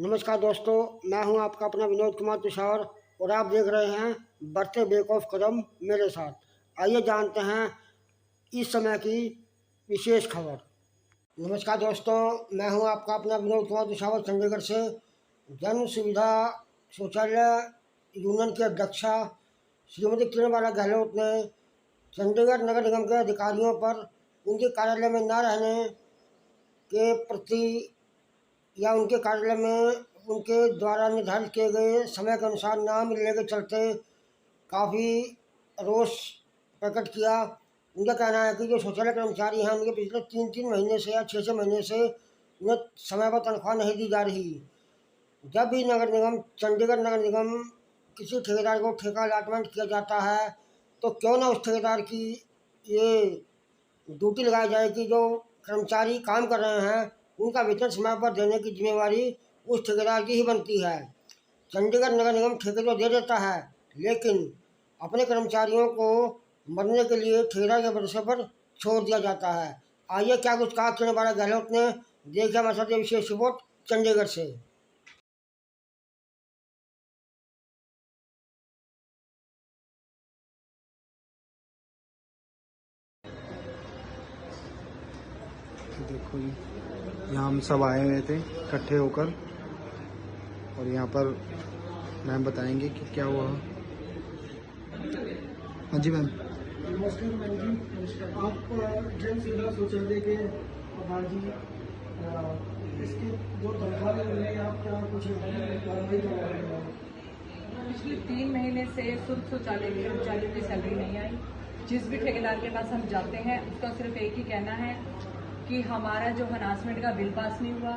नमस्कार दोस्तों, मैं हूं आपका अपना विनोद कुमार तुषार और आप देख रहे हैं बढ़ते बेक ऑफ कदम मेरे साथ। आइए जानते हैं इस समय की विशेष खबर। नमस्कार दोस्तों, मैं हूं आपका अपना विनोद कुमार तुषार चंडीगढ़ से। जन सुविधा शौचालय यूनियन की अध्यक्षा श्रीमती किरणबाला गहलोत ने चंडीगढ़ नगर निगम के अधिकारियों पर उनके कार्यालय में न रहने के प्रति या उनके कार्यालय में उनके द्वारा निर्धारित किए गए समय के अनुसार ना मिलने के चलते काफ़ी रोष प्रकट किया। उनका कहना है कि जो शौचालय कर्मचारी हैं उनके पिछले 3 महीने से या 6 महीने से उन्हें समय पर तनख्वाह नहीं दी जा रही। जब भी चंडीगढ़ नगर निगम किसी ठेकेदार को ठेका अलॉटमेंट किया जाता है तो क्यों ना उस ठेकेदार की ये ड्यूटी लगाई जाए कि जो कर्मचारी काम कर रहे हैं उनका वेतन समय पर देने की जिम्मेवारी उस ठेकेदार की ही बनती है। चंडीगढ़ नगर निगम ठेके तो दे देता है, लेकिन अपने कर्मचारियों को मरने के लिए ठेकेदार के भरोसे पर छोड़ दिया जाता है। आइए क्या कुछ कहा किरणबाला गहलोत ने, देखिए हमारे साथ विशेष रिपोर्ट चंडीगढ़ से। देखो जी, यहाँ हम सब आए हुए थे इकट्ठे होकर और यहाँ पर मैम बताएंगे कि क्या हुआ। हाँ जी मैम। नमस्कार मैम जी, आप जन सुविधा शौचालय के प्रधान जी, इसके जो तनख्वाह मिल रही है आप क्या कुछ कार्रवाई करवा रहे हैं? पिछले 3 महीने से शुल्क शौचालय के कर्मचारियों की सैलरी नहीं आई। जिस भी ठेकेदार के पास हम जाते हैं उसका सिर्फ एक ही कहना है कि हमारा जो हरासमेंट का बिल पास नहीं हुआ।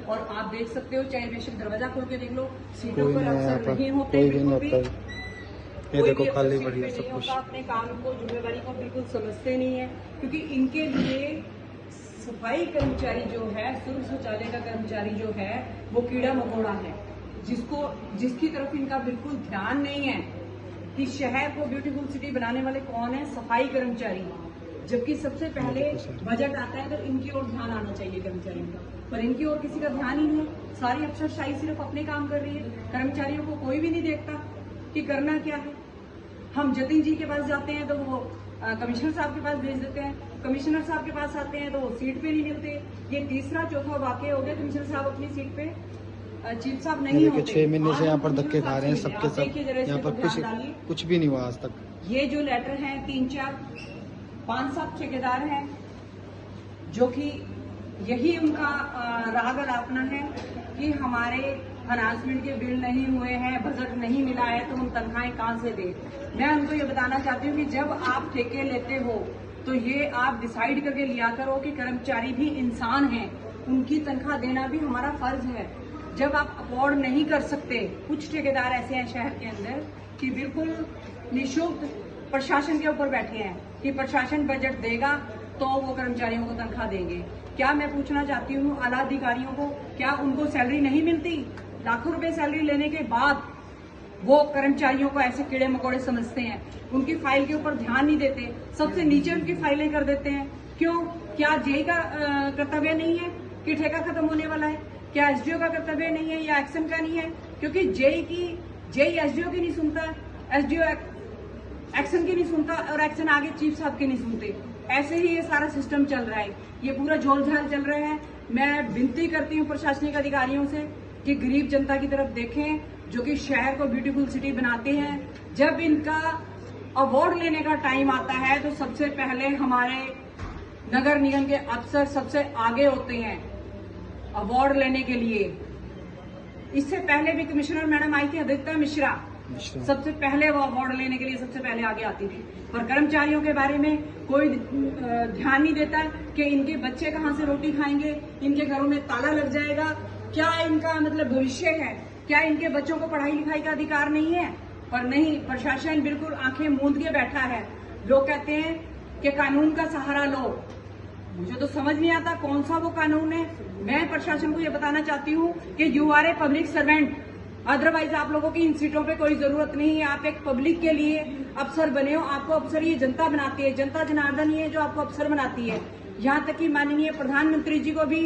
और आप देख सकते हो, चाहे बेशक दरवाजा खोल के देख लो, सीटों पर अफसर नहीं होते, बिल्कुल भी ये देखो खाली पड़ी है नहीं सब कुछ। होता, अपने काम को जिम्मेवारी को बिल्कुल समझते नहीं है, क्योंकि इनके लिए सफाई कर्मचारी जो है, शुल्क शौचालय का कर्मचारी जो है वो कीड़ा मकोड़ा है, जिसकी तरफ इनका बिल्कुल ध्यान नहीं है कि शहर को ब्यूटीफुल सिटी बनाने वाले कौन है? सफाई कर्मचारी। जबकि सबसे पहले बजट आता है तो इनकी ओर ध्यान आना चाहिए कर्मचारियों का, पर इनकी ओर किसी का ध्यान ही नहीं है। सारी अफसरशाही सिर्फ अपने काम कर रही है, कर्मचारियों को कोई भी नहीं देखता कि करना क्या है। हम जतिन जी के पास जाते हैं तो वो कमिश्नर साहब के पास भेज देते हैं, कमिश्नर साहब के पास आते हैं तो वो सीट पे नहीं मिलते। ये तीसरा चौथा वाकया हो गया, कमिश्नर साहब अपनी सीट पे, चीफ साहब नहीं होते। 6 महीने से यहाँ पर धक्के खा रहे हैं सबके सब, यहाँ पर कुछ भी नहीं हुआ आज तक। ये जो लेटर है 5-7 ठेकेदार हैं जो कि यही उनका राग अलापना है कि हमारे हरासमेंट के बिल नहीं हुए हैं, बजट नहीं मिला है तो हम तनख्वाहें कहां से दें। मैं उनको ये बताना चाहती हूँ कि जब आप ठेके लेते हो तो ये आप डिसाइड करके लिया करो कि कर्मचारी भी इंसान हैं, उनकी तनख्वाह देना भी हमारा फर्ज है। जब आप अफोर्ड नहीं कर सकते, कुछ ठेकेदार ऐसे हैं शहर के अंदर कि बिल्कुल निःशुल्क प्रशासन के ऊपर बैठे हैं कि प्रशासन बजट देगा तो वो कर्मचारियों को तनख्वाह देंगे। क्या मैं पूछना चाहती हूँ आला अधिकारियों को, क्या उनको सैलरी नहीं मिलती? लाखों रुपए सैलरी लेने के बाद वो कर्मचारियों को ऐसे कीड़े मकोड़े समझते हैं, उनकी फाइल के ऊपर ध्यान नहीं देते, सबसे नीचे उनकी फाइलें कर देते हैं। क्यों? क्या जेई का कर्तव्य नहीं है कि ठेका खत्म होने वाला है? क्या एसडीओ का कर्तव्य नहीं है या एक्शन का नहीं है? क्योंकि जेई एसडीओ की नहीं सुनता, एसडीओ एक्शन की नहीं सुनता और एक्शन आगे चीफ साहब की नहीं सुनते। ऐसे ही ये सारा सिस्टम चल रहा है, ये पूरा झोलझाल चल रहा है। मैं विनती करती हूँ प्रशासनिक अधिकारियों से कि गरीब जनता की तरफ देखें, जो कि शहर को ब्यूटीफुल सिटी बनाते हैं। जब इनका अवार्ड लेने का टाइम आता है तो सबसे पहले हमारे नगर निगम के अफसर सबसे आगे होते हैं अवार्ड लेने के लिए। इससे पहले भी कमिश्नर मैडम आई थी, अदित्य मिश्रा, सबसे पहले वो अवार्ड लेने के लिए सबसे पहले आगे आती थी। पर कर्मचारियों के बारे में कोई ध्यान नहीं देता कि इनके बच्चे कहाँ से रोटी खाएंगे, इनके घरों में ताला लग जाएगा, क्या इनका मतलब भविष्य है, क्या इनके बच्चों को पढ़ाई लिखाई का अधिकार नहीं है? पर नहीं, प्रशासन बिल्कुल आंखें मूंद के बैठा है। लोग कहते हैं कि कानून का सहारा लो, मुझे तो समझ नहीं आता कौन सा वो कानून है। मैं प्रशासन को ये बताना चाहती हूँ कि you are a public servant, otherwise आप लोगों की इन सीटों पे कोई जरूरत नहीं है। आप एक पब्लिक के लिए अफसर बने हो, आपको अफसर ये जनता बनाती है, जनता जनार्दन ये जो आपको अफसर बनाती है। यहाँ तक कि माननीय प्रधानमंत्री जी को भी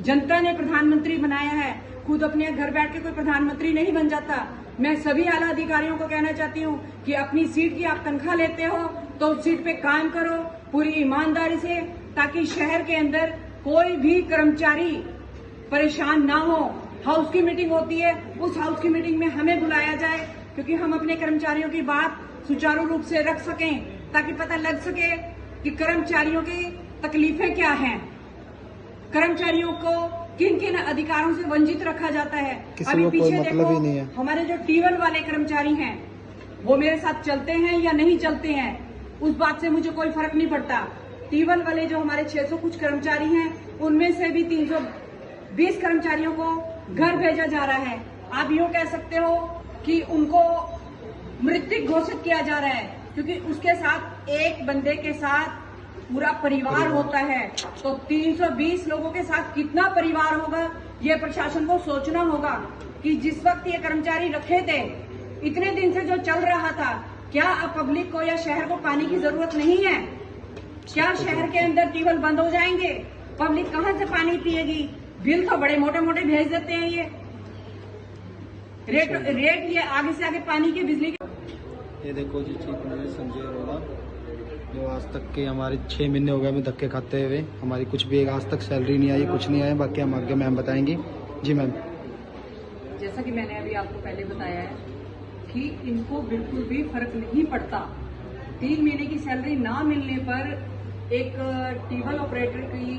जनता ने प्रधानमंत्री बनाया है, खुद अपने घर बैठ के कोई प्रधानमंत्री नहीं बन जाता। मैं सभी आला अधिकारियों को कहना चाहती हूँ कि अपनी सीट की आप तनख्वाह लेते हो तो उस सीट पे काम करो पूरी ईमानदारी से, ताकि शहर के अंदर कोई भी कर्मचारी परेशान ना हो। हाउस की मीटिंग होती है, उस हाउस की मीटिंग में हमें बुलाया जाए, क्योंकि हम अपने कर्मचारियों की बात सुचारू रूप से रख सकें, ताकि पता लग सके कि कर्मचारियों की तकलीफें क्या हैं, कर्मचारियों को किन किन अधिकारों से वंचित रखा जाता है। किसी अभी को कोई पीछे मतलब देखो, ही नहीं है। हमारे जो टीवन वाले कर्मचारी हैं वो मेरे साथ चलते हैं या नहीं चलते हैं, उस बात से मुझे कोई फर्क नहीं पड़ता। टीवन वाले जो हमारे 600 कुछ कर्मचारी हैं, उनमें से भी 320 कर्मचारियों को घर भेजा जा रहा है। आप यूँ कह सकते हो कि उनको मृतक घोषित किया जा रहा है, क्योंकि उसके साथ एक बंदे के साथ पूरा परिवार होता है। तो 320 लोगों के साथ कितना परिवार होगा, ये प्रशासन को सोचना होगा कि जिस वक्त ये कर्मचारी रखे थे, इतने दिन से जो चल रहा था, क्या अब पब्लिक को या शहर को पानी की जरूरत नहीं है? क्या शहर के अंदर ट्यूबवेल बंद हो जाएंगे? पब्लिक कहाँ से पानी पिएगी? बिल तो बड़े मोटे मोटे भेज देते हैं ये रेट ये आगे से आगे पानी की बिजली की। ये देखो जी चीफ मिनिस्टर संजय अरोड़ा, जो आज तक के हमारे 6 महीने हो गए हमें धक्के खाते हुए, हमारी कुछ भी आज तक सैलरी नहीं आई, कुछ नहीं आया। बाकी हम आगे मैम बताएंगी। जी मैम। जैसा कि मैंने अभी आपको पहले बताया है कि इनको बिल्कुल भी फर्क नहीं पड़ता। 3 महीने की सैलरी ना मिलने पर एक टीबल ऑपरेटर की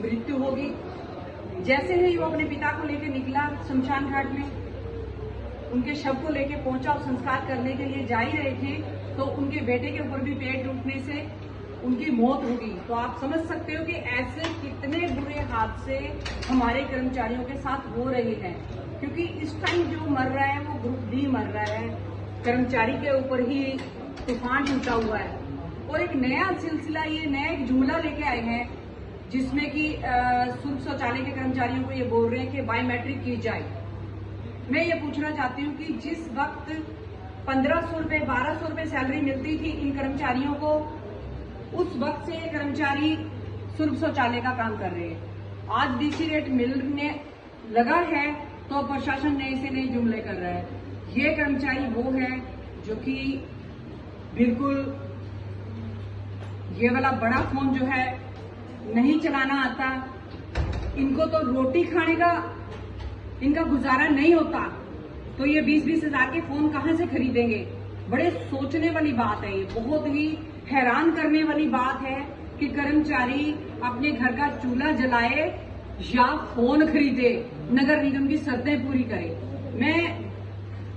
मृत्यु होगी। जैसे ही वो अपने पिता को लेकर निकला शमशान घाट में, उनके शव को लेके पहुंचा और संस्कार करने के लिए जा ही रहे थे, तो उनके बेटे के ऊपर भी पेट टूटने से उनकी मौत होगी। तो आप समझ सकते हो कि ऐसे कितने बुरे हादसे हमारे कर्मचारियों के साथ हो रहे हैं, क्योंकि इस टाइम जो मर रहा है वो ग्रुप डी मर रहा है, कर्मचारी के ऊपर ही तूफान टूटा हुआ है। और एक नया सिलसिला, ये नया एक जुमला लेके आए हैं जिसमें कि सुर्ख शौचालय के कर्मचारियों को ये बोल रहे हैं कि बायोमेट्रिक की जाए। मैं ये पूछना चाहती हूँ कि जिस वक्त 1500 रुपए 1200 रुपए सैलरी मिलती थी इन कर्मचारियों को, उस वक्त से ये कर्मचारी सुर्ख शौचालय का काम कर रहे हैं। आज डीसी रेट मिलने लगा है तो प्रशासन नए से नए जुमले कर रहा है। ये कर्मचारी वो है जो कि बिल्कुल ये वाला बड़ा फोन जो है नहीं चलाना आता, इनको तो रोटी खाने का इनका गुजारा नहीं होता, तो ये 20-20 हजार के फोन कहाँ से खरीदेंगे? बड़े सोचने वाली बात है, ये बहुत ही हैरान करने वाली बात है कि कर्मचारी अपने घर का चूल्हा जलाए या फोन खरीदे, नगर निगम की शर्तें पूरी करे। मैं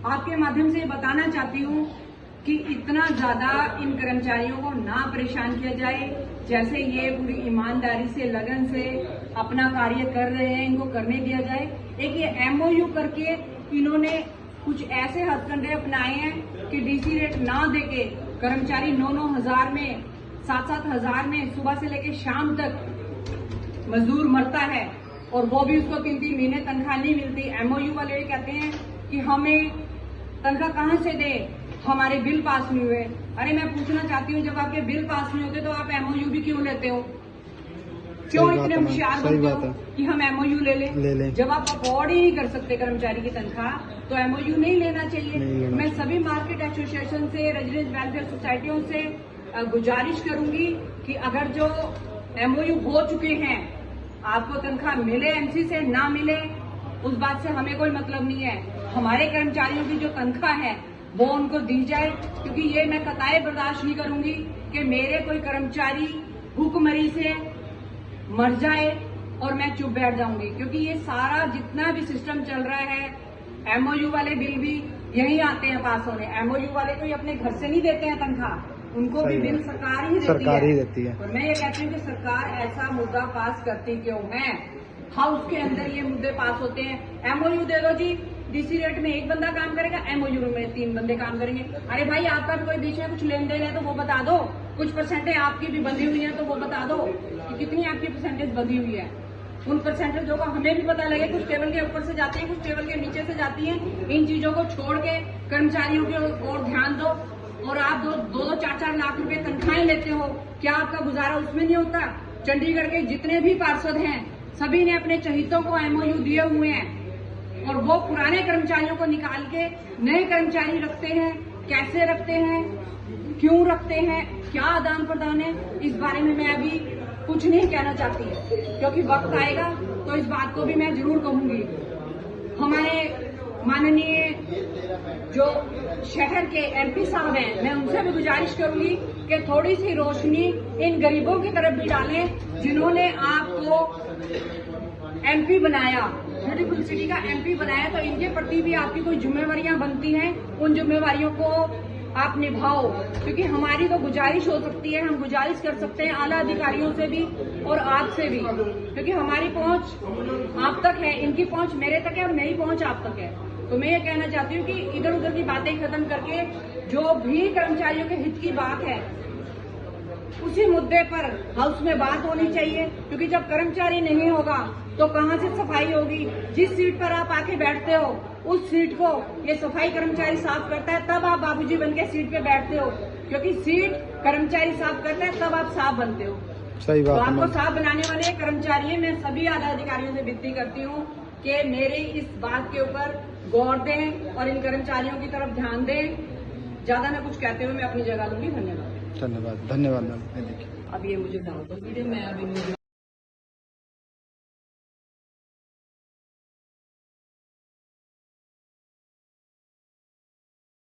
आपके माध्यम से बताना चाहती हूँ कि इतना ज्यादा इन कर्मचारियों को ना परेशान किया जाए। जैसे ये पूरी ईमानदारी से लगन से अपना कार्य कर रहे हैं, इनको करने दिया जाए। एक ये एमओयू करके इन्होंने कुछ ऐसे हथकंडे अपनाए हैं कि डीसी रेट ना देके कर्मचारी 9-9 हजार में 7-7 हजार में सुबह से लेकर शाम तक मजदूर मरता है, और वो भी उसको 3-3 महीने तनख्वाह नहीं मिलती। एमओयू वाले ये कहते हैं कि हमें तनख्वाह कहाँ से दे, हमारे बिल पास नहीं हुए। अरे मैं पूछना चाहती हूँ, जब आपके बिल पास नहीं होते तो आप एमओयू भी क्यों लेते हो? क्यों इतने होशियार बनते हो कि हम एमओयू ले लें? जब आप अफोर्ड ही नहीं कर सकते कर्मचारी की तनख्वाह, तो एमओयू नहीं लेना चाहिए। मैं सभी मार्केट एसोसिएशन से, रेजिडेंट वेलफेयर सोसाइटियों से गुजारिश करूंगी कि अगर जो एमओयू हो चुके हैं, आपको तनख्वाह मिले एमसी से ना मिले, उस बात से हमें कोई मतलब नहीं है। हमारे कर्मचारियों की जो तनख्वाह है वो उनको दी जाए, क्योंकि ये मैं कतई बर्दाश्त नहीं करूंगी कि मेरे कोई कर्मचारी भूखमरी से मर जाए और मैं चुप बैठ जाऊंगी। क्योंकि ये सारा जितना भी सिस्टम चल रहा है, एमओयू वाले बिल भी यही आते हैं पास होने। एमओयू वाले कोई अपने घर से नहीं देते हैं तनख्वाह, उनको भी बिल सरकार ही देती है। और मैं ये कहती हूँ कि सरकार ऐसा मुद्दा पास करती क्यों है? हाउस के अंदर ये मुद्दे पास होते हैं। एमओयू दे दो जी, डीसी रेट में 1 बंदा काम करेगा, एमओयू में 3 बंदे काम करेंगे। अरे भाई, आपका भी कोई बीच में कुछ लेन देन है तो वो बता दो, कुछ परसेंटेज आपकी भी बंधी हुई है तो वो बता दो कि कितनी आपकी परसेंटेज बंधी हुई है। उन परसेंटेजों का हमें भी पता लगे। कुछ टेबल के ऊपर से जाती है, कुछ टेबल के नीचे से जाती है। इन चीजों को छोड़ के कर्मचारियों की ओर ध्यान दो। और आप 2-2, 4-4 लाख रुपए तनख्वाहें लेते हो, क्या आपका गुजारा उसमें नहीं होता? चंडीगढ़ के जितने भी पार्षद हैं सभी ने अपने चहितों को एमओयू दिए हुए हैं और वो पुराने कर्मचारियों को निकाल के नए कर्मचारी रखते हैं। कैसे रखते हैं, क्यों रखते हैं, क्या आदान प्रदान है, इस बारे में मैं अभी कुछ नहीं कहना चाहती, क्योंकि वक्त आएगा तो इस बात को भी मैं जरूर कहूंगी। हमारे माननीय जो शहर के एमपी साहब हैं, मैं उनसे भी गुजारिश करूंगी कि थोड़ी सी रोशनी इन गरीबों की तरफ भी डालें जिन्होंने आपको एमपी बनाया, ब्यूटीफुल सिटी का एमपी बनाया, तो इनके प्रति भी आपकी कोई जिम्मेवारियां बनती हैं, उन जिम्मेवारियों को आप निभाओ। क्योंकि हमारी तो गुजारिश हो सकती है, हम गुजारिश कर सकते हैं आला अधिकारियों से भी और आपसे भी, क्योंकि हमारी पहुंच आप तक है, इनकी पहुंच मेरे तक है और मेरी पहुंच आप तक है। तो मैं ये कहना चाहती हूँ कि इधर उधर की बातें खत्म करके जो भी कर्मचारियों के हित की बात है उसी मुद्दे पर हाउस में बात होनी चाहिए, क्योंकि जब कर्मचारी नहीं होगा तो कहाँ से सफाई होगी। जिस सीट पर आप आके बैठते हो उस सीट को ये सफाई कर्मचारी साफ करता है, तब आप बाबूजी बन के सीट पे बैठते हो, क्योंकि सीट कर्मचारी साफ करता है तब आप साफ बनते हो। सही बात तो है। आपको साफ बनाने वाले कर्मचारी हैं। मैं सभी आला अधिकारियों से विनती करती हूँ कि मेरी इस बात के ऊपर गौर दें और इन कर्मचारियों की तरफ ध्यान दें। ज्यादा मैं कुछ कहते हुए मैं अपनी जगह लूंगी। धन्यवाद। धन्यवाद धन्यवाद मैम। देखिए अब ये मुझे डाल दो वीडियो, मैं अभी